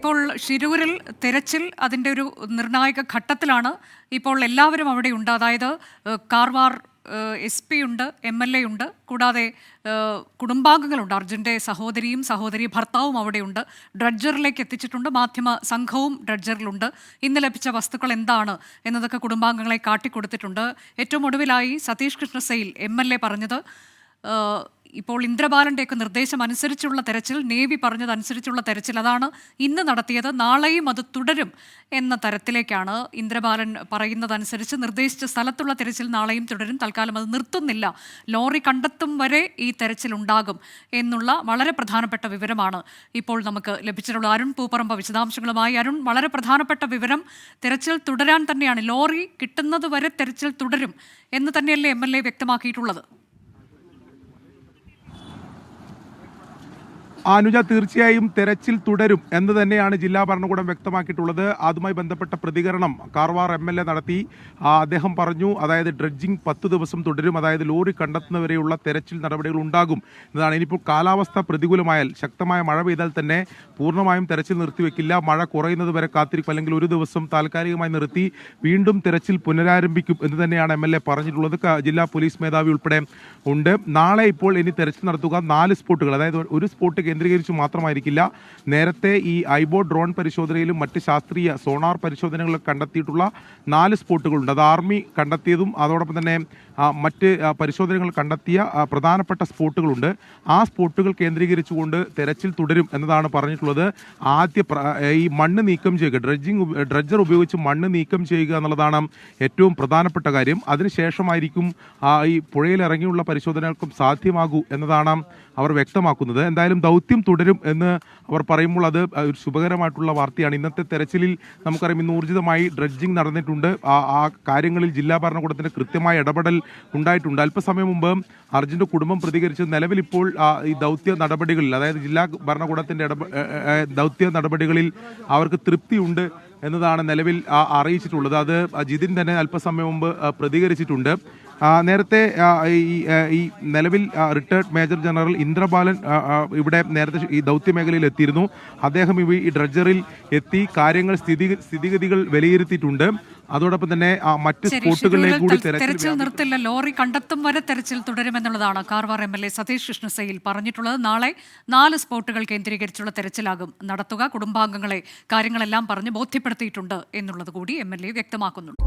ഇപ്പോൾ ഷിരൂരിൽ തെരച്ചിൽ അതിൻ്റെ ഒരു നിർണായക ഘട്ടത്തിലാണ്. ഇപ്പോൾ എല്ലാവരും അവിടെയുണ്ട്. അതായത് കാർവാർ SP ഉണ്ട്, MLA ഉണ്ട്, കൂടാതെ കുടുംബാംഗങ്ങളുണ്ട്. അർജുൻ്റെ സഹോദരി ഭർത്താവും അവിടെയുണ്ട്. ഡ്രഡ്ജറിലേക്ക് എത്തിച്ചിട്ടുണ്ട്. മാധ്യമ സംഘവും ഡ്രഡ്ജറിലുണ്ട്. ഇന്ന് ലഭിച്ച വസ്തുക്കൾ എന്താണ് എന്നതൊക്കെ കുടുംബാംഗങ്ങളെ കാട്ടിക്കൊടുത്തിട്ടുണ്ട്. ഏറ്റവും ഒടുവിലായി സതീഷ് കൃഷ്ണസൈൽ MLA പറഞ്ഞത് ഇപ്പോൾ ഇന്ദ്രബാലൻ്റെയൊക്കെ നിർദ്ദേശം അനുസരിച്ചുള്ള തെരച്ചിൽ, നേവി പറഞ്ഞതനുസരിച്ചുള്ള തെരച്ചിൽ അതാണ് ഇന്ന് നടത്തിയത്, നാളെയും അത് തുടരും എന്ന തരത്തിലേക്കാണ്. ഇന്ദ്രബാലൻ പറയുന്നതനുസരിച്ച് നിർദ്ദേശിച്ച സ്ഥലത്തുള്ള തെരച്ചിൽ നാളെയും തുടരും, തൽക്കാലം അത് നിർത്തുന്നില്ല, ലോറി കണ്ടെത്തും വരെ ഈ തെരച്ചിൽ ഉണ്ടാകും എന്നുള്ള വളരെ പ്രധാനപ്പെട്ട വിവരമാണ് ഇപ്പോൾ നമുക്ക് ലഭിച്ചിട്ടുള്ളത്. അരുൺ പൂപ്പറമ്പ വിശദാംശങ്ങളുമായി. അരുൺ, വളരെ പ്രധാനപ്പെട്ട വിവരം, തെരച്ചിൽ തുടരാൻ തന്നെയാണ്, ലോറി കിട്ടുന്നത് വരെ തെരച്ചിൽ തുടരും എന്ന് തന്നെയല്ലേ MLA വ്യക്തമാക്കിയിട്ടുള്ളത്? അനുജ, തീർച്ചയായും തെരച്ചിൽ തുടരും എന്ന് തന്നെയാണ് ജില്ലാ ഭരണകൂടം വ്യക്തമാക്കിയിട്ടുള്ളത്. അതുമായി ബന്ധപ്പെട്ട പ്രതികരണം കാർവാർ MLA നടത്തി. അദ്ദേഹം പറഞ്ഞു, അതായത് ഡ്രഡ്ജിംഗ് 10 ദിവസം തുടരും, അതായത് ലോറി കണ്ടെത്തുന്നവരെയുള്ള തെരച്ചിൽ നടപടികൾ ഉണ്ടാകും എന്നതാണ്. ഇനിയിപ്പോൾ കാലാവസ്ഥ പ്രതികൂലമായാൽ, ശക്തമായ മഴ പെയ്താൽ തന്നെ പൂർണ്ണമായും തെരച്ചിൽ നിർത്തിവെക്കില്ല, മഴ കുറയുന്നത് വരെ കാത്തിരിക്കും, അല്ലെങ്കിൽ ഒരു ദിവസം താൽക്കാലികമായി നിർത്തി വീണ്ടും തെരച്ചിൽ പുനരാരംഭിക്കും എന്ന് തന്നെയാണ് MLA പറഞ്ഞിട്ടുള്ളത്. ജില്ലാ പോലീസ് മേധാവി ഉൾപ്പെടെ ഉണ്ട്. നാളെ ഇപ്പോൾ ഇനി തെരച്ചിൽ നടത്തുക 4 സ്പോട്ടുകൾ, അതായത് ഒരു സ്പോട്ട് കേന്ദ്രീകരിച്ച് മാത്രമായിരിക്കില്ല. നേരത്തെ ഈ ഐബോ ഡ്രോൺ പരിശോധനയിലും മറ്റ് ശാസ്ത്രീയ സോണാർ പരിശോധനകളിൽ കണ്ടെത്തിയിട്ടുള്ള 4 സ്പോട്ടുകളുണ്ട്. അത് ആർമി കണ്ടെത്തിയതും അതോടൊപ്പം തന്നെ മറ്റ് പരിശോധനകൾ കണ്ടെത്തിയ പ്രധാനപ്പെട്ട സ്പോട്ടുകളുണ്ട്. ആ സ്പോട്ടുകൾ കേന്ദ്രീകരിച്ചുകൊണ്ട് തെരച്ചിൽ തുടരും എന്നതാണ് പറഞ്ഞിട്ടുള്ളത്. ഈ മണ്ണ് നീക്കം ചെയ്യുക, ഡ്രഡ്ജർ ഉപയോഗിച്ച് മണ്ണ് നീക്കം ചെയ്യുക എന്നുള്ളതാണ് ഏറ്റവും പ്രധാനപ്പെട്ട കാര്യം. അതിനുശേഷമായിരിക്കും ഈ പുഴയിൽ ഇറങ്ങിയുള്ള പരിശോധനകൾക്കും സാധ്യമാകൂ എന്നതാണ് അവർ വ്യക്തമാക്കുന്നത്. എന്തായാലും ദൗത്യം തുടരും എന്ന് അവർ പറയുമ്പോൾ അത് ഒരു ശുഭകരമായിട്ടുള്ള വാർത്തയാണ്. ഇന്നത്തെ തെരച്ചിലിൽ നമുക്കറിയാം, ഇന്ന് ഊർജിതമായി ഡ്രഡ്ജിംഗ് നടന്നിട്ടുണ്ട്. ആ കാര്യങ്ങളിൽ ജില്ലാ ഭരണകൂടത്തിന്റെ കൃത്യമായ ഇടപെടൽ ഉണ്ടായിട്ടുണ്ട്. അല്പസമയം മുമ്പ് അർജുൻ്റെ കുടുംബം പ്രതികരിച്ചത്, നിലവിലിപ്പോൾ ഈ ദൗത്യ നടപടികളിൽ, അതായത് ജില്ലാ ഭരണകൂടത്തിന്റെ ദൗത്യ നടപടികളിൽ അവർക്ക് തൃപ്തിയുണ്ട് എന്നതാണ് നിലവിൽ അറിയിച്ചിട്ടുള്ളത്. അത് ജിതിൻ തന്നെ അല്പസമയം മുമ്പ് പ്രതികരിച്ചിട്ടുണ്ട്. നേരത്തെ ഈ നിലവിൽ റിട്ടയർഡ് മേജർ ജനറൽ ഇന്ദ്രബാലൻ ഇവിടെ നേരത്തെ ഈ ദൗത്യ മേഖലയിൽ എത്തിയിരുന്നു. അദ്ദേഹം ഈ ഡ്രഡ്ജറിൽ എത്തി കാര്യങ്ങൾ സ്ഥിതിഗതികൾ വിലയിരുത്തിയിട്ടുണ്ട്. അതോടൊപ്പം തന്നെ മറ്റ് സ്പോട്ടുകളിലേക്ക് കൂടി തെരച്ചിൽ നിർത്തില്ല, ലോറി കണ്ടെത്തും വരെ തെരച്ചിൽ തുടരുമെന്നുള്ളതാണ് കാർവാർ MLA സതീഷ് കൃഷ്ണസൈൽ പറഞ്ഞിട്ടുള്ളത്. നാളെ 4 സ്പോട്ടുകൾ കേന്ദ്രീകരിച്ചുള്ള തെരച്ചിലാകും നടത്തുക. കുടുംബാംഗങ്ങളെ കാര്യങ്ങളെല്ലാം പറഞ്ഞ് ബോധ്യപ്പെടുത്തിയിട്ടുണ്ട് എന്നുള്ളത് കൂടി MLA വ്യക്തമാക്കുന്നുണ്ട്.